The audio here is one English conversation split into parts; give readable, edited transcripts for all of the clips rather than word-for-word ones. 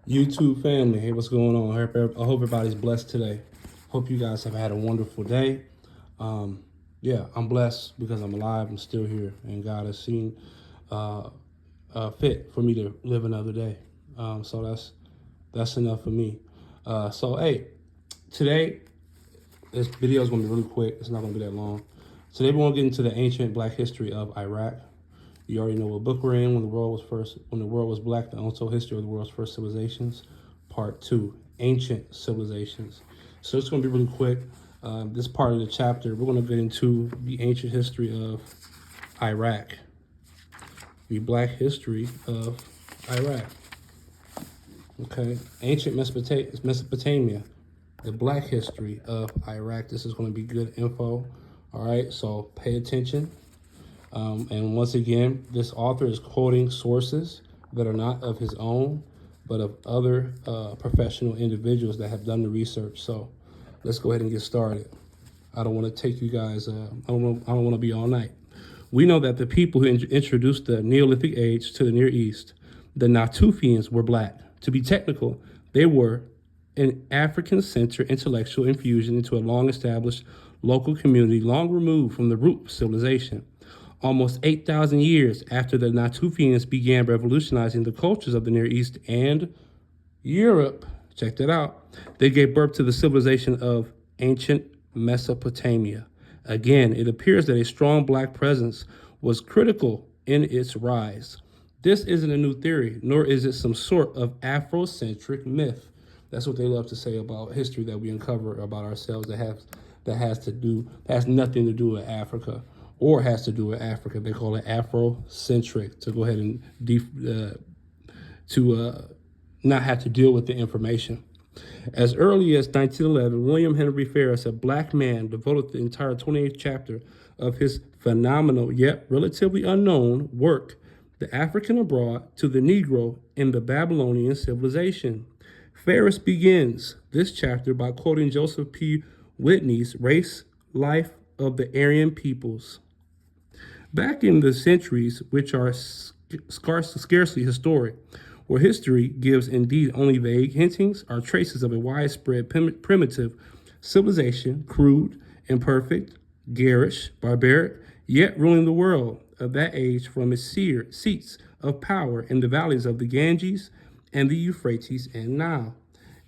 YouTube family, hey, what's going on? I hope everybody's blessed today. Hope you guys have had a wonderful day. Yeah, I'm blessed because I'm alive. I'm still here, and God has seen uh, fit for me to live another day. So that's enough for me. Hey, today this video is going to be really quick. It's not going to be that long. Today we're going to get into the ancient Black history of Iraq. You already know what book we're in. When the world was black, the untold history of the world's first civilizations, part 2, ancient civilizations. So it's going to be really quick. This part of the chapter, we're going to get into the ancient history of Iraq, the Black history of Iraq. Okay, ancient Mesopotamia, the Black history of Iraq. This is going to be good info. All right, so pay attention. And once again, this author is quoting sources that are not of his own, but of other professional individuals that have done the research. So let's go ahead and get started. I don't want to take you guys, I don't want to be all night. We know that the people who introduced the Neolithic age to the Near East, the Natufians, were black. To be technical, they were an African-centered intellectual infusion into a long-established local community long removed from the root of civilization. Almost 8,000 years after the Natufians began revolutionizing the cultures of the Near East and Europe, check that out, they gave birth to the civilization of ancient Mesopotamia. Again, it appears that a strong black presence was critical in its rise. This isn't a new theory, nor is it some sort of Afrocentric myth. That's what they love to say about history that we uncover about ourselves that has nothing to do with Africa or has to do with Africa. They call it Afrocentric to go ahead and not have to deal with the information. As early as 1911, William Henry Ferris, a black man, devoted the entire 28th chapter of his phenomenal yet relatively unknown work, The African Abroad, to the Negro in the Babylonian Civilization. Ferris begins this chapter by quoting Joseph P. Whitney's Race Life of the Aryan Peoples. Back in the centuries, which are scarcely historic, where history gives indeed only vague hintings, are traces of a widespread primitive civilization, crude, imperfect, garish, barbaric, yet ruling the world of that age from its seats of power in the valleys of the Ganges and the Euphrates and Nile.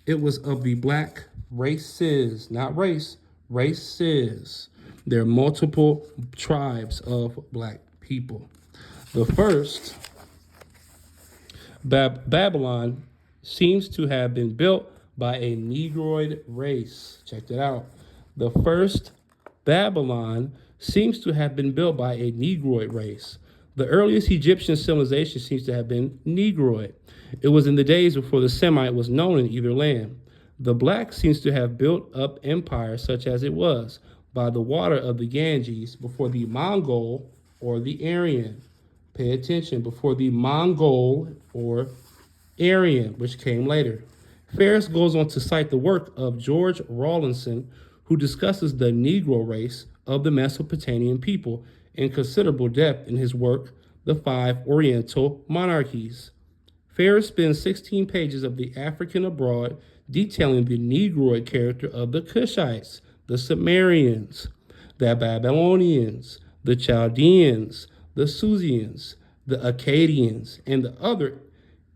It was of the black races, not race, races. There are multiple tribes of black people. The first, Babylon, seems to have been built by a Negroid race. Check that out. The first Babylon seems to have been built by a Negroid race. The earliest Egyptian civilization seems to have been Negroid. It was in the days before the Semite was known in either land. The black seems to have built up empire such as it was by the water of the Ganges before the Mongol or the Aryan. Pay attention, before the Mongol or Aryan, which came later. Ferris goes on to cite the work of George Rawlinson, who discusses the Negro race of the Mesopotamian people in considerable depth in his work, The Five Oriental Monarchies. Ferris spends 16 pages of The African Abroad detailing the Negroid character of the Cushites, the Sumerians, the Babylonians, the Chaldeans, the Susians, the Akkadians, and the other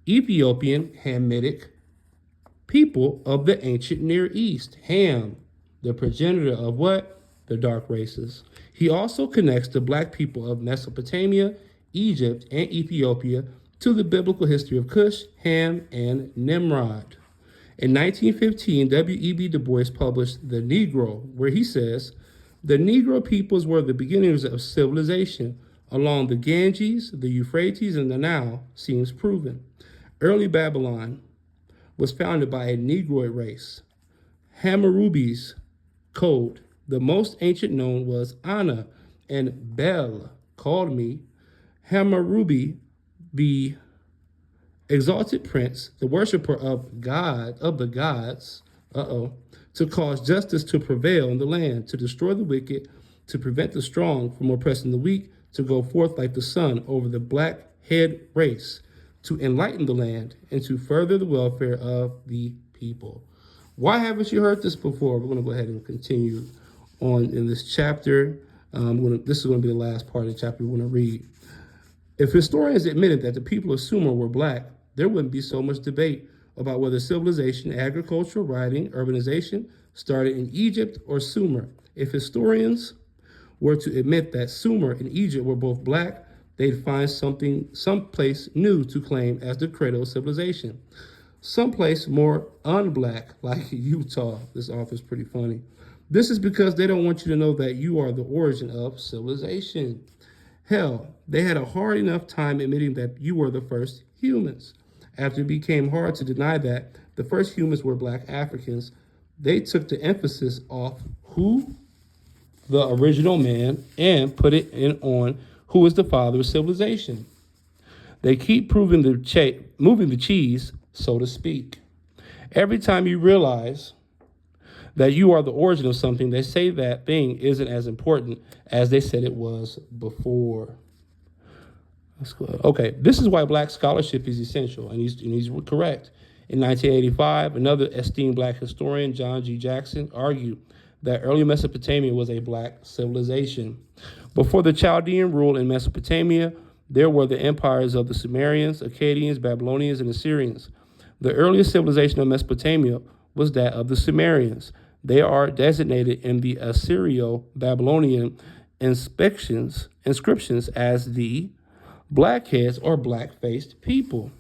Ethiopian Hamitic people of the ancient Near East. Ham, the progenitor of what? The dark races. He also connects the black people of Mesopotamia, Egypt, and Ethiopia to the biblical history of Cush, Ham, and Nimrod. In 1915, W.E.B. Du Bois published The Negro, where he says, the Negro peoples were the beginnings of civilization along the Ganges, the Euphrates, and the Nile, seems proven. Early Babylon was founded by a Negroid race. Hammurabi's code, the most ancient known, was Ana, and Bel called me Hammurabi, the exalted prince, the worshiper of God, of the gods, to cause justice to prevail in the land, to destroy the wicked, to prevent the strong from oppressing the weak, to go forth like the sun over the black head race, to enlighten the land, and to further the welfare of the people. Why haven't you heard this before? We're going to go ahead and continue on in this chapter. This is going to be the last part of the chapter we're going to read. If historians admitted that the people of Sumer were black, there wouldn't be so much debate about whether civilization, agriculture, writing, urbanization started in Egypt or Sumer. If historians were to admit that Sumer and Egypt were both black, they'd find someplace new to claim as the cradle of civilization. Someplace more unblack, like Utah. This author's pretty funny. This is because they don't want you to know that you are the origin of civilization. Hell, they had a hard enough time admitting that you were the first humans. After it became hard to deny that the first humans were black Africans, they took the emphasis off who the original man and put it on who is the father of civilization. They keep moving the cheese, so to speak. Every time you realize that you are the origin of something, they say that thing isn't as important as they said it was before. Let's go. Okay, this is why black scholarship is essential, and he's correct. In 1985, another esteemed black historian, John G. Jackson, argued that early Mesopotamia was a black civilization. Before the Chaldean rule in Mesopotamia, there were the empires of the Sumerians, Akkadians, Babylonians, and Assyrians. The earliest civilization of Mesopotamia was that of the Sumerians. They are designated in the Assyrio-Babylonian inscriptions as the blackheads or black-faced people.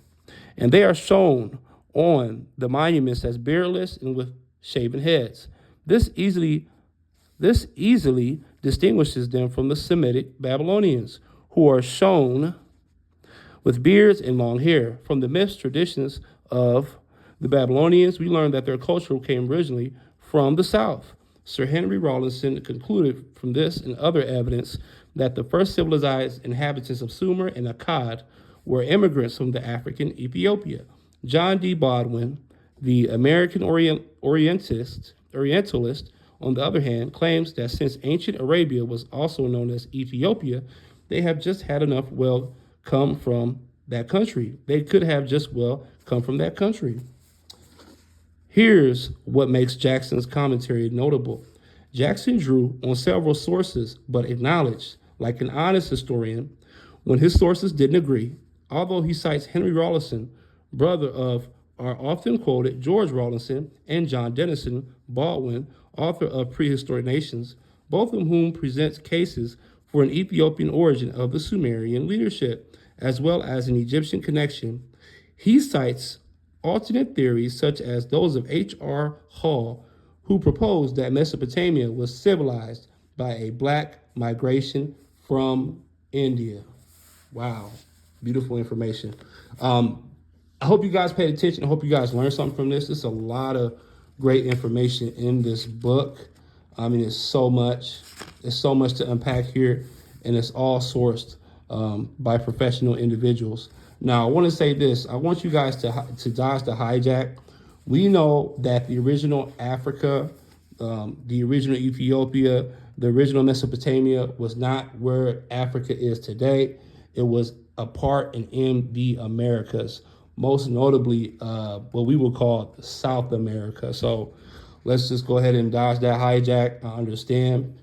And they are shown on the monuments as beardless and with shaven heads. This easily distinguishes them from the Semitic Babylonians, who are shown with beards and long hair. From the myths, traditions of the Babylonians, we learn that their culture came originally from the south. Sir Henry Rawlinson concluded from this and other evidence that the first civilized inhabitants of Sumer and Akkad were immigrants from the African Ethiopia. John D. Bodwin, the American Orientalist, on the other hand, claims that since ancient Arabia was also known as Ethiopia, they have just had enough come from that country. They could have just come from that country. Here's what makes Jackson's commentary notable. Jackson drew on several sources, but acknowledged, like an honest historian, when his sources didn't agree. Although he cites Henry Rawlinson, brother of our often quoted George Rawlinson, and John Dennison Baldwin, author of Prehistoric Nations, both of whom presents cases for an Ethiopian origin of the Sumerian leadership, as well as an Egyptian connection. He cites alternate theories such as those of H.R. Hall, who proposed that Mesopotamia was civilized by a black migration from India. Wow, beautiful information. I hope you guys paid attention. I hope you guys learned something from this. There's a lot of great information in this book. I mean, it's so much to unpack here, and it's all sourced by professional individuals. Now, I want to say this. I want you guys to dodge the hijack. We know that the original Africa, the original Ethiopia, the original Mesopotamia was not where Africa is today. It was a part and in the Americas, most notably what we would call South America. So let's just go ahead and dodge that hijack. I understand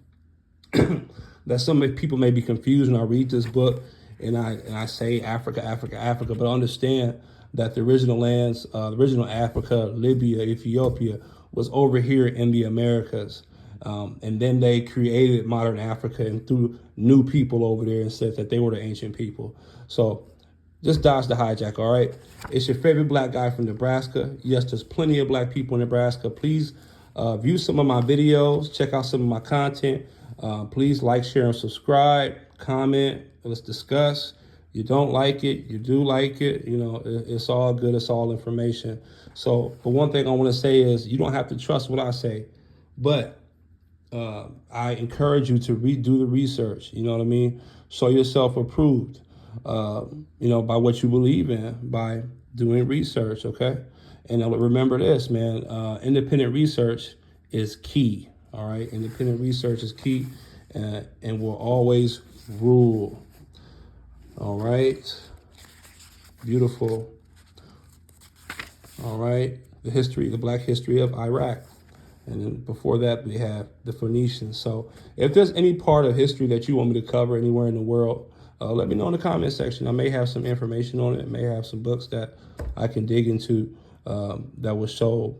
that some people may be confused when I read this book and I say Africa, but understand that the original lands, the original Africa, Libya, Ethiopia, was over here in the Americas. And then they created modern Africa and threw new people over there and said that they were the ancient people. So just dodge the hijack, all right? It's your favorite black guy from Nebraska. Yes, there's plenty of black people in Nebraska. Please view some of my videos, check out some of my content. Please like, share, and subscribe, comment, let's discuss. You don't like it, you do like it, you know, it's all good, it's all information. So, but one thing I want to say is you don't have to trust what I say, but I encourage you to redo the research, you know what I mean? Show yourself approved, you know, by what you believe in, by doing research, okay? And remember this, man, independent research is key, all right? Independent research is key and will always rule, all right? Beautiful. All right. The black history of Iraq. And then before that, we have the Phoenicians. So if there's any part of history that you want me to cover anywhere in the world, let me know in the comment section. I may have some information on it. I may have some books that I can dig into that will show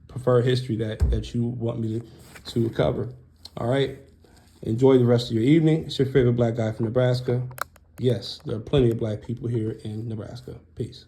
preferred history that you want me to cover. All right. Enjoy the rest of your evening. It's your favorite black guy from Nebraska. Yes, there are plenty of black people here in Nebraska. Peace.